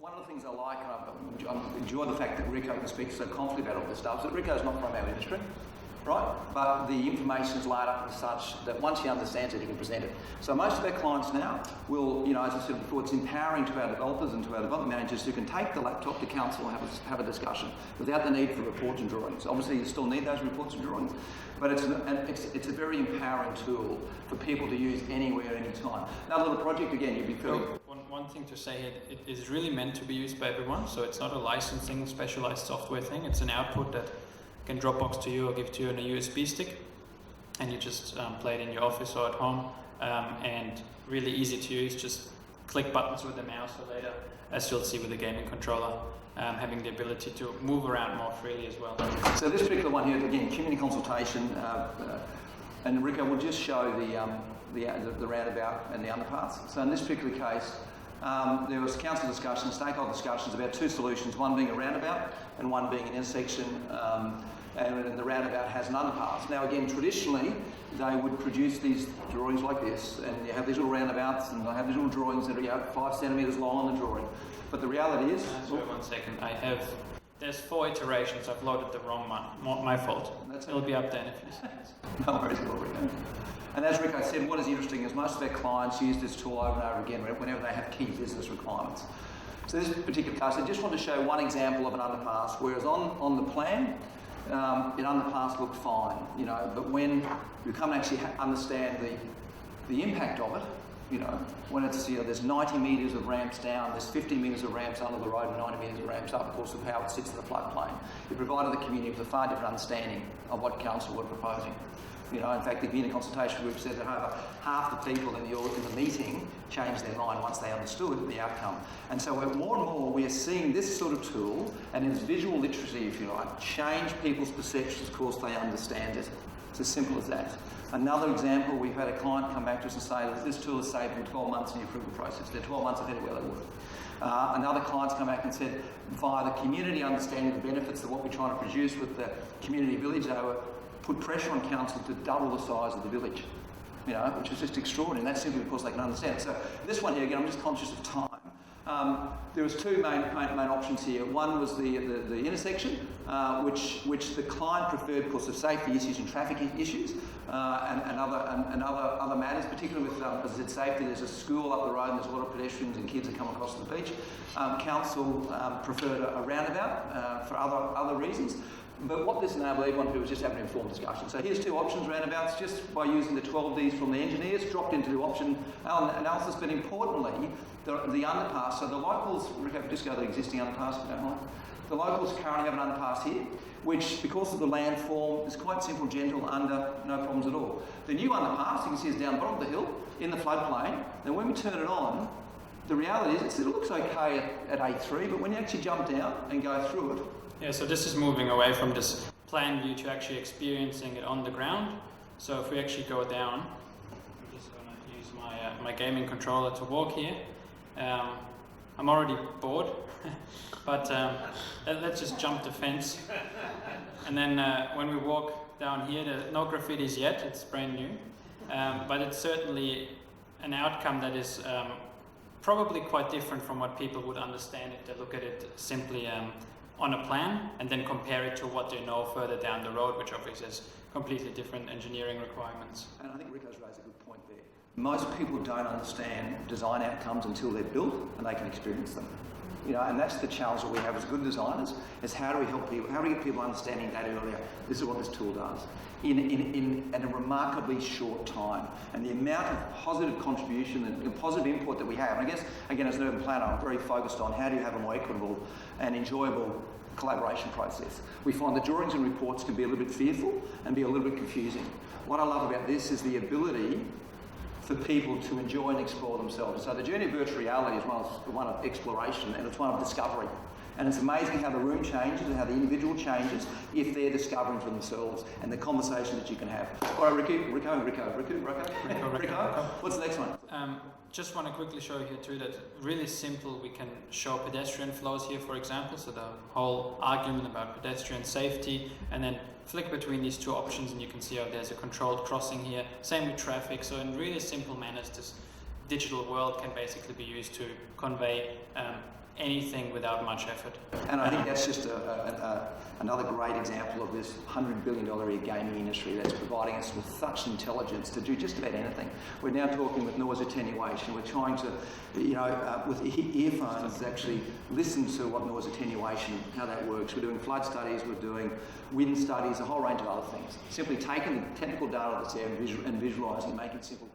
One of the things I like, and I enjoy the fact that Rico can speak so confidently about all this stuff, is that Rico's not from our industry, right? But the information is laid up as such that once he understands it, he can present it. So most of our clients now will, as I said before, it's empowering to our developers and to our development managers who can take the laptop to council and have a discussion without the need for reports and drawings. Obviously, you still need those reports and drawings, but it's a very empowering tool for people to use anywhere, anytime. Another little project, again, you'd be feeling... One thing to say here, it is really meant to be used by everyone, so it's not a licensing, specialized software thing. It's an output that can Dropbox to you or give to you on a USB stick, and you just play it in your office or at home, and really easy to use. Just click buttons with the mouse, or later, as you'll see with the gaming controller, having the ability to move around more freely as well. So this particular one here, again, community consultation, and Rico will just show the roundabout and the underpass. So in this particular case, there was council discussion, stakeholder discussions about two solutions, one being a roundabout and one being an intersection, and the roundabout has an underpass. Now again, traditionally, they would produce these drawings like this, and you have these little roundabouts, and they have these little drawings that are 5 centimetres long on the drawing. But the reality is... Sorry, 1 second. There's 4 iterations. I've loaded the wrong one. My fault. It'll be up there in a few seconds. No worries at all, Rico. And as Rico said, what is interesting is most of our clients use this tool over and over again whenever they have key business requirements. So this particular case, I just want to show one example of an underpass, whereas on the plan, an underpass looked fine, but when you come and actually understand the impact of it, when it's, there's 90 metres of ramps down, there's 50 metres of ramps under the road and 90 metres of ramps up, of course, of how it sits in the floodplain. It provided the community with a far different understanding of what council were proposing. In fact, the community consultation group said that over half the people in the meeting changed their mind once they understood the outcome. And so more and more we are seeing this sort of tool, and its visual literacy, if you like, change people's perceptions because they understand it. It's as simple as that. Another example, we've had a client come back to us and say that this tool has saved them 12 months in the approval process. They're 12 months ahead of where they were. Another client's come back and said, via the community understanding the benefits of what we're trying to produce with the community village, they were put pressure on council to double the size of the village, which is just extraordinary. And that's simply because they can understand it. So this one here, again, I'm just conscious of time. There was two main options here. One was the intersection, which the client preferred because of safety issues and traffic issues, and other matters, particularly with, as I said, safety. There's a school up the road and there's a lot of pedestrians and kids that come across the beach. Council preferred a roundabout for other reasons. But what this enabled everyone to do was just have an informed discussion. So here's two options, roundabouts, just by using the 12 of these from the engineers, dropped into the option analysis, but importantly, the underpass. So the locals, Rico, just go to the existing underpass, if you don't mind. The locals currently have an underpass here, which, because of the landform, is quite simple, gentle, under, no problems at all. The new underpass, you can see, is down the bottom of the hill, in the floodplain. Now when we turn it on, the reality is it looks okay at A3, but when you actually jump down and go through it, yeah, so this is moving away from this plan view to actually experiencing it on the ground. So if we actually go down, I'm just going to use my gaming controller to walk here. I'm already bored, but let's just jump the fence. And then when we walk down here, there's no graffitis yet, it's brand new. But it's certainly an outcome that is probably quite different from what people would understand if they look at it simply on a plan and then compare it to what they know further down the road, which obviously has completely different engineering requirements. And I think Rico's raised a good point there. Most people don't understand design outcomes until they're built and they can experience them. And that's the challenge that we have as good designers, is how do we help people, how do we get people understanding that earlier? This is what this tool does in a remarkably short time. And the amount of positive contribution and positive input that we have, and I guess, again, as an urban planner, I'm very focused on how do you have a more equitable and enjoyable collaboration process. We find the drawings and reports can be a little bit fearful and be a little bit confusing. What I love about this is the ability for people to enjoy and explore themselves. So the journey of virtual reality is one of exploration, and it's one of discovery. And it's amazing how the room changes and how the individual changes if they're discovering for themselves, and the conversation that you can have. All right, Rico, what's the next one? Just want to quickly show you here too that really simple, we can show pedestrian flows here, for example, so the whole argument about pedestrian safety, and then flick between these two options and you can see how there's a controlled crossing here. Same with traffic, so in really simple manners this digital world can basically be used to convey anything without much effort. And I think that's just another great example of this $100 billion a year gaming industry that's providing us with such intelligence to do just about anything. We're now talking with noise attenuation. We're trying to, with earphones, actually listen to what noise attenuation, how that works. We're doing flood studies, we're doing wind studies, a whole range of other things. Simply taking the technical data that's there and visualising, making it simple.